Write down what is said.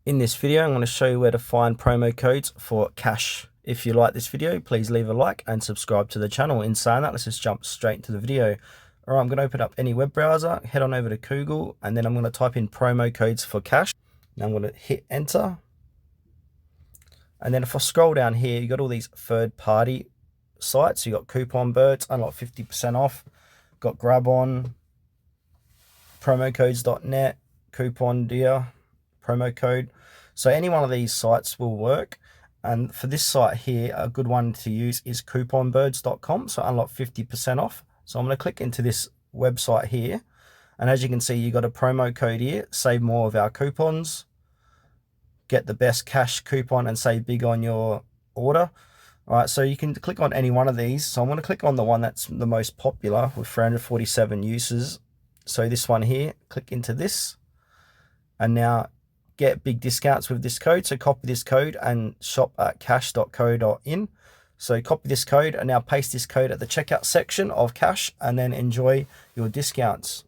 In this video, I'm going to show you where to find promo codes for Cashe. If you like this video, please leave a like and subscribe to the channel. In saying that, let's just jump straight into the video. All right, I'm going to open up any web browser, head on over to Google, and then I'm going to type in promo codes for Cashe. Now I'm going to hit enter. And then if I scroll down here, you got all these third-party sites. You got Coupon Birds, unlock 50% off. Got GrabOn, promocodes.net, Coupon Deer, promo code. So any one of these sites will work. And for this site here, a good one to use is couponbirds.com. So unlock 50% off. So I'm going to click into this website here. And as you can see, you got a promo code here. Save more of our coupons. Get the best Cashe coupon and save big on your order. All right, so you can click on any one of these. So I'm going to click on the one that's the most popular with 347 uses. So this one here, click into this. And now get big discounts with this code. So copy this code and shop at cashe.co.in. So copy this code and now paste this code at the checkout section of Cashe and then enjoy your discounts.